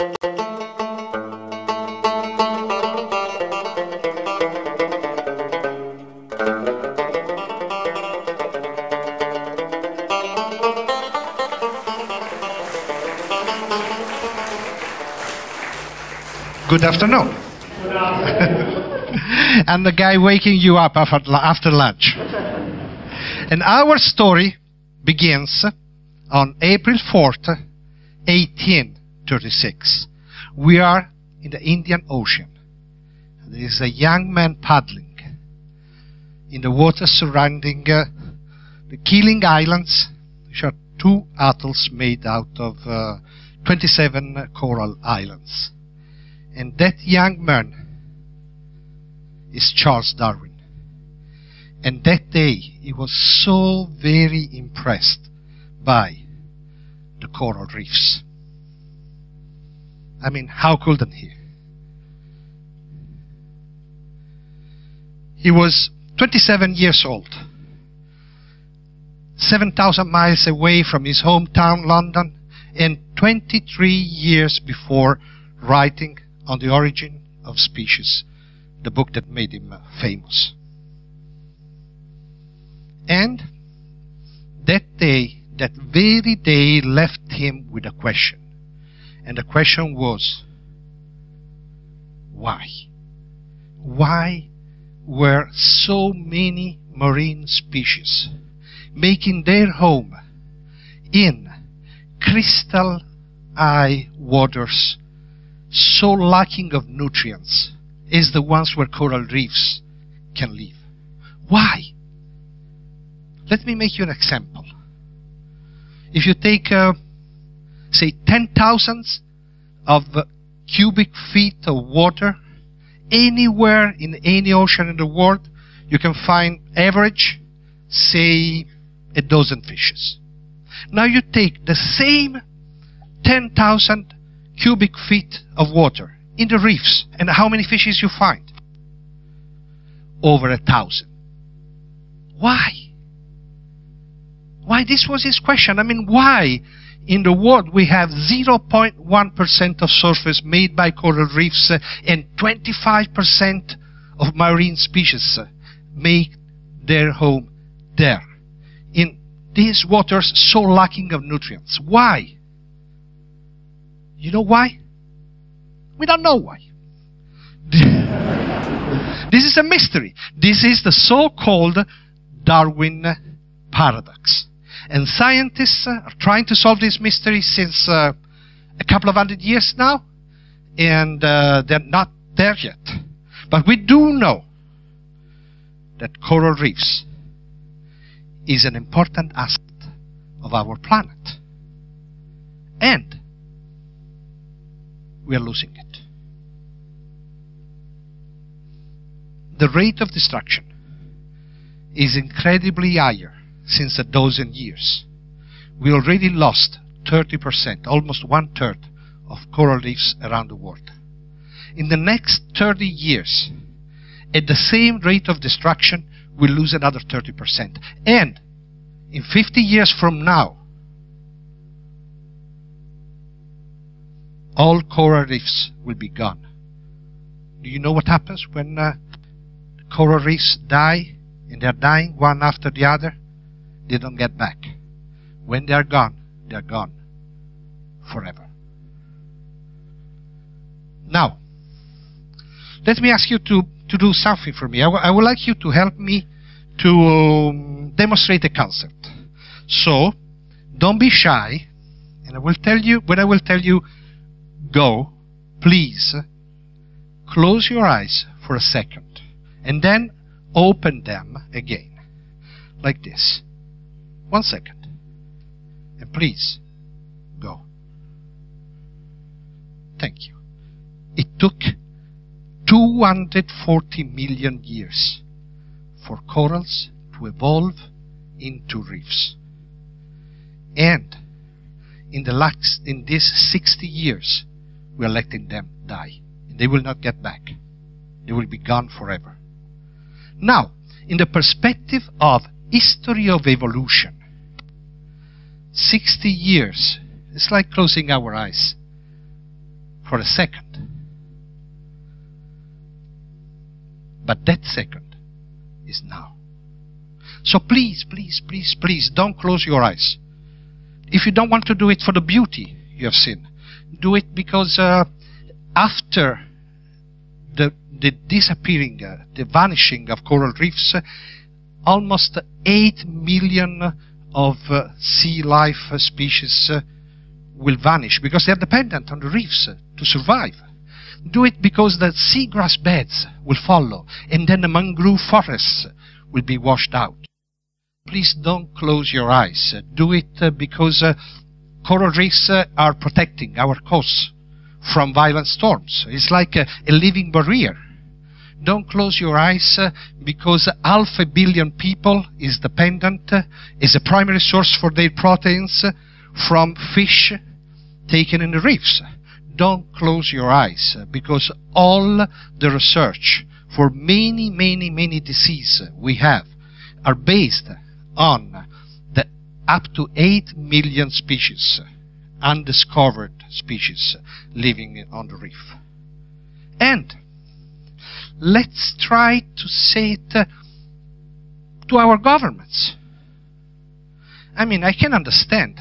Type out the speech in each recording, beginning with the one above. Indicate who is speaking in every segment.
Speaker 1: Good afternoon.
Speaker 2: Good afternoon.
Speaker 1: And the guy waking you up after lunch. And our story begins on April 4th, 1836. We are in the Indian Ocean. There is a young man paddling in the water surrounding the Keeling Islands, which are 2 atolls made out of 27 coral islands. And that young man is Charles Darwin. And that day he was so very impressed by the coral reefs. I mean, how couldn't he? He was 27 years old, 7,000 miles away from his hometown, London, and 23 years before writing on the Origin of Species, the book that made him famous. And that day, that very day, left him with a question. And the question was, why? Why were so many marine species making their home in crystal eye waters so lacking of nutrients as the ones where coral reefs can live? Why? Let me make you an example. If you take, say, 10,000 of cubic feet of water, anywhere in any ocean in the world, you can find average, say, a dozen fishes. Now you take the same 10,000 cubic feet of water in the reefs, and how many fishes you find? Over 1,000. Why? Why? This was his question. I mean, why in the world we have 0.1% of surface made by coral reefs and 25% of marine species make their home there, in these waters so lacking of nutrients? Why? You know why? We don't know why. This is a mystery. This is the so-called Darwin paradox. And scientists are trying to solve this mystery since a couple of 100 years now, and they're not there yet. But we do know that coral reefs is an important aspect of our planet. And we are losing it. The rate of destruction is incredibly higher since a dozen years. We already lost 30%, almost 1/3 of coral reefs around the world. In the next 30 years, at the same rate of destruction, we'll lose another 30%. And in 50 years from now, all coral reefs will be gone. Do you know what happens when coral reefs die, and they're dying one after the other? They don't get back. When they're gone forever. Now, let me ask you to do something for me. I would like you to help me to demonstrate a concept. So, don't be shy, and I will tell you, when I will tell you go, please close your eyes for a second, and then open them again, like this. 1 second. And please, go. Thank you. It took 240 million years for corals to evolve into reefs. And in these 60 years, we are letting them die. And they will not get back. They will be gone forever. Now, in the perspective of history of evolution, 60 years, it's like closing our eyes for a second. But that second is now. So please, please, please, please, don't close your eyes. If you don't want to do it for the beauty you have seen, do it because after the disappearing, the vanishing of coral reefs, almost 8 million of sea life species will vanish because they are dependent on the reefs to survive. Do it because the seagrass beds will follow, and then the mangrove forests will be washed out. Please don't close your eyes. Do it because coral reefs are protecting our coasts from violent storms. It's like a living barrier. Don't close your eyes because 500 million people is dependent, is a primary source for their proteins from fish taken in the reefs. Don't close your eyes because all the research for many, many, many diseases we have are based on the up to 8 million species, undiscovered species living on the reef. And let's try to say it to our governments. I mean, I can understand.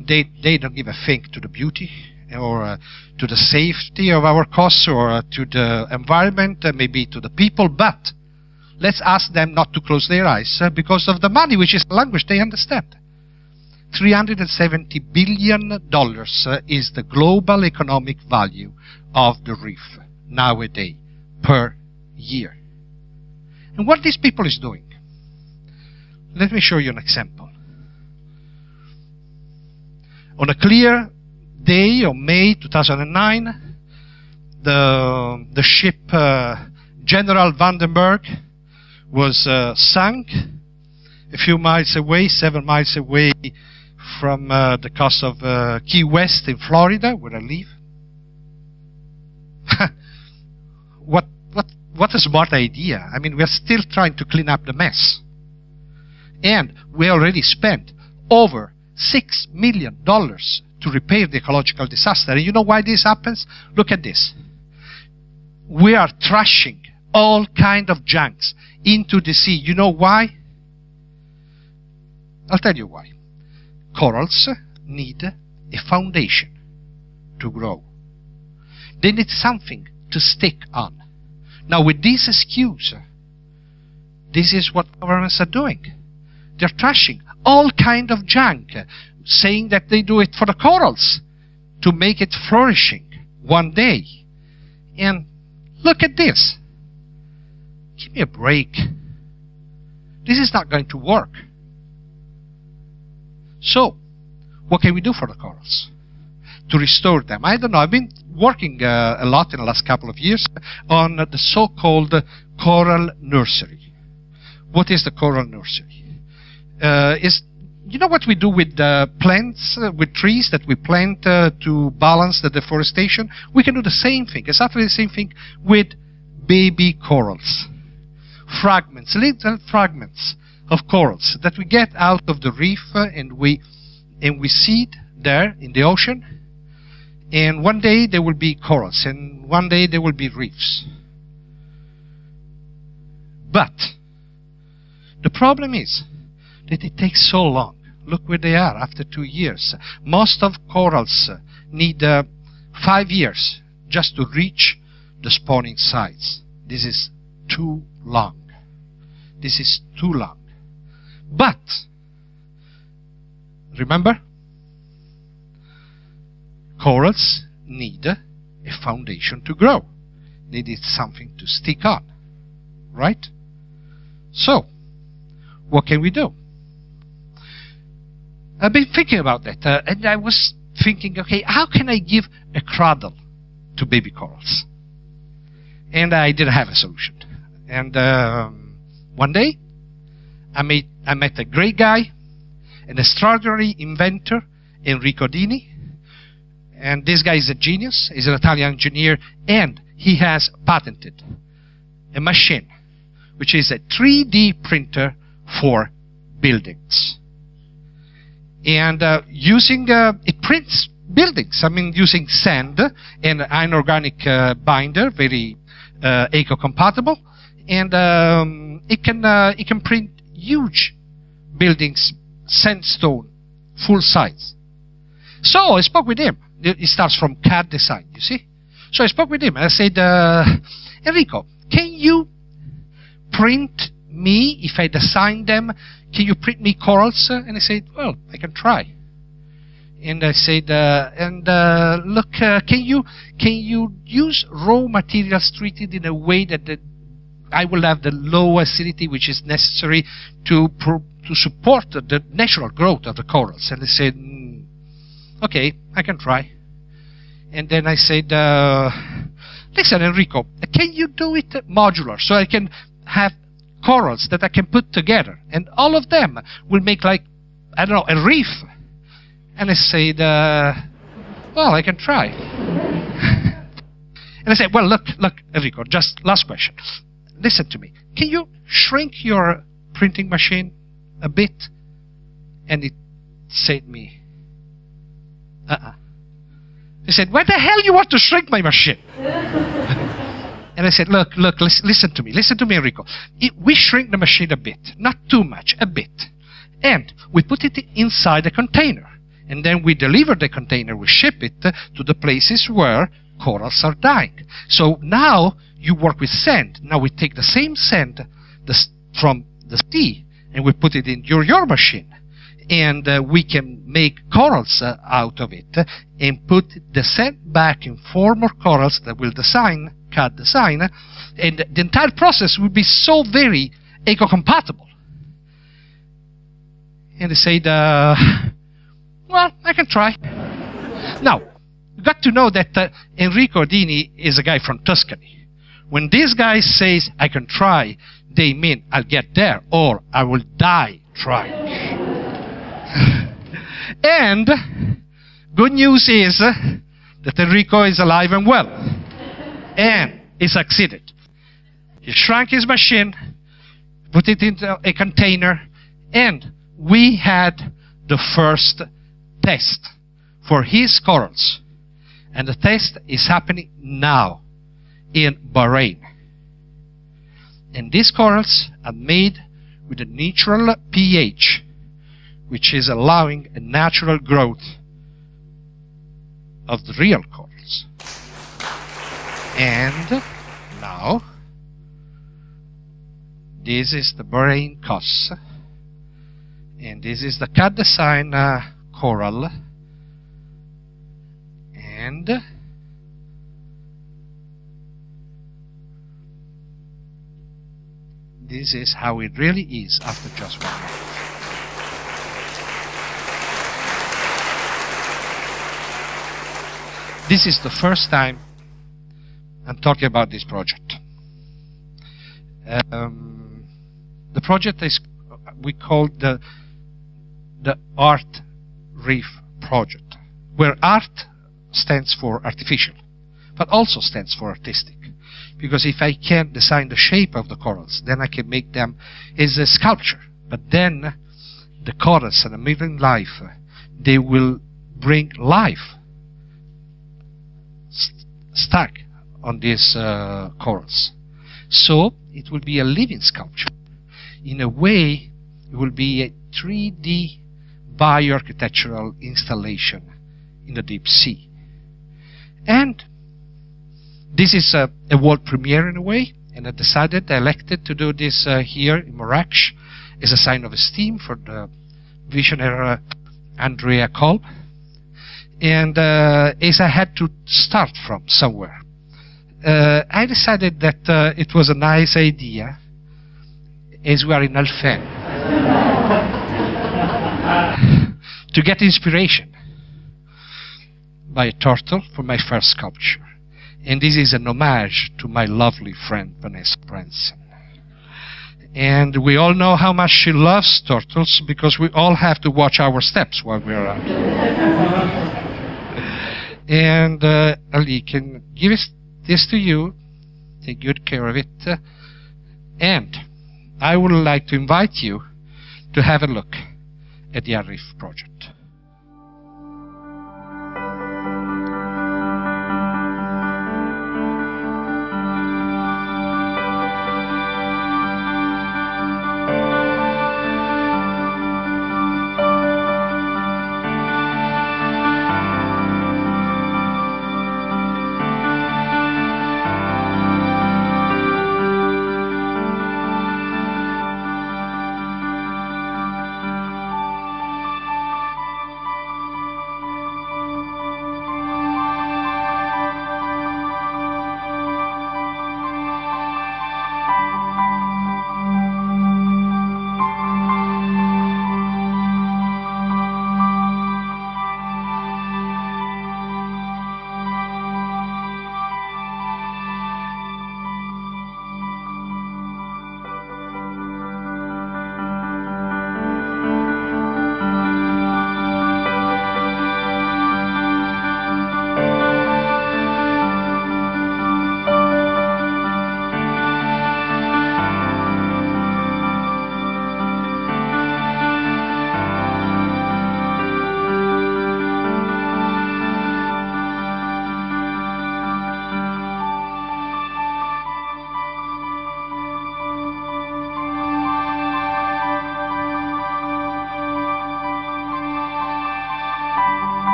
Speaker 1: They don't give a thing to the beauty or to the safety of our coasts or to the environment, maybe to the people, but let's ask them not to close their eyes because of the money, which is a language they understand. $370 billion is the global economic value of the reef nowadays per year. And what these people is doing? Let me show you an example. On a clear day of May 2009, the ship General Vandenberg was sunk a few miles away, 7 miles away from the coast of Key West in Florida, where I live. What a smart idea. I mean, we're still trying to clean up the mess. And we already spent over $6 million to repair the ecological disaster. And you know why this happens? Look at this. We are trashing all kind of junks into the sea. You know why? I'll tell you why. Corals need a foundation to grow. They need something to stick on. Now, with this excuse, this is what governments are doing. They're trashing all kind of junk, saying that they do it for the corals to make it flourishing one day. And look at this. Give me a break. This is not going to work. So, what can we do for the corals to restore them? I don't know. I've been working a lot in the last couple of years on the so-called coral nursery. What is the coral nursery? You know what we do with plants, with trees that we plant to balance the deforestation? We can do the same thing, exactly the same thing with baby corals. Fragments, little fragments of corals that we get out of the reef and we seed there in the ocean. And one day there will be corals, and one day there will be reefs. But the problem is that it takes so long. Look where they are after 2 years. Most of corals need 5 years just to reach the spawning sites. This is too long. This is too long. But, remember, corals need a foundation to grow. They need something to stick on. Right? So, what can we do? I've been thinking about that, and I was thinking, okay, how can I give a cradle to baby corals? And I didn't have a solution. And one day, I met a great guy, an extraordinary inventor, Enrico Dini. And this guy is a genius. He's an Italian engineer, and he has patented a machine, which is a 3D printer for buildings. And it prints buildings. I mean, using sand and inorganic binder, very eco-compatible, and it can print huge buildings, sandstone, full size. So I spoke with him. It starts from CAD design, you see. So I spoke with him and I said, Enrico, can you print me, if I design them, can you print me corals? And he said, well, I can try. And I said, look, can you use raw materials treated in a way that I will have the low acidity which is necessary to support the natural growth of the corals? And he said, okay, I can try. And then I said, listen, Enrico, can you do it modular so I can have corals that I can put together, and all of them will make, like, I don't know, a reef? And I said, well, I can try. And I said, well, look, Enrico, just last question. Listen to me. Can you shrink your printing machine a bit? And it said to me, He said, why the hell you want to shrink my machine? And I said, look, listen to me, Enrico. We shrink the machine a bit, not too much, a bit. And we put it inside a container. And then we deliver the container, we ship it to the places where corals are dying. So now you work with sand. Now we take the same sand from the sea and we put it in your machine. And we can make corals out of it and put the sand back in form of corals that will CAD design, and the entire process will be so very eco-compatible. And they said, well, I can try. Now, you got to know that Enrico Dini is a guy from Tuscany. When these guys say, I can try, they mean I'll get there or I will die trying. And good news is that Enrico is alive and well. And he succeeded. He shrank his machine, put it into a container, and we had the first test for his corals. And the test is happening now in Bahrain. And these corals are made with a natural pH, which is allowing a natural growth of the real corals. And now, this is the Bahrain COS, and this is the CAD design coral, and this is how it really is after just 1 month. This is the first time I'm talking about this project. The project is, we call the Art Reef project, where art stands for artificial, but also stands for artistic. Because if I can design the shape of the corals, then I can make them as a sculpture. But then the corals and the marine life, they will bring life stuck on these corals. So it will be a living sculpture. In a way, it will be a 3D bioarchitectural installation in the deep sea. And this is a world premiere in a way, and I elected to do this here in Marrakesh as a sign of esteem for the visionary Andrea Kolb. And as I had to start from somewhere, I decided that it was a nice idea, as we are in Alphen, to get inspiration by a turtle for my first sculpture. And this is an homage to my lovely friend Vanessa Branson. And we all know how much she loves turtles, because we all have to watch our steps while we're out. And Ali can give this to you, take good care of it, and I would like to invite you to have a look at the Reef project.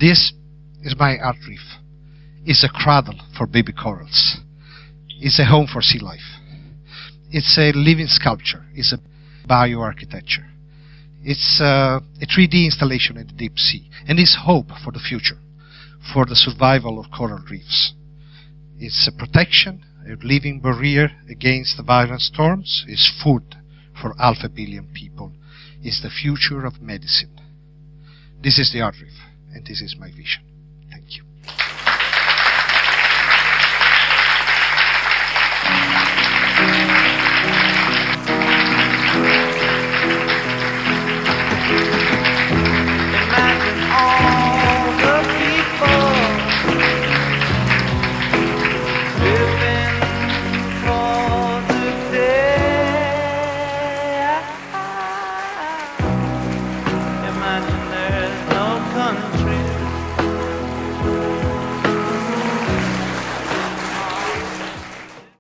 Speaker 1: This is my art reef. It's a cradle for baby corals. It's a home for sea life. It's a living sculpture. It's a bioarchitecture. It's a 3D installation in the deep sea. And it's hope for the future, for the survival of coral reefs. It's a protection, a living barrier against the violent storms. It's food for 500 million people. It's the future of medicine. This is the art reef, and this is my vision. Thank you.
Speaker 3: Imagine all the people living for today. Imagine there's no country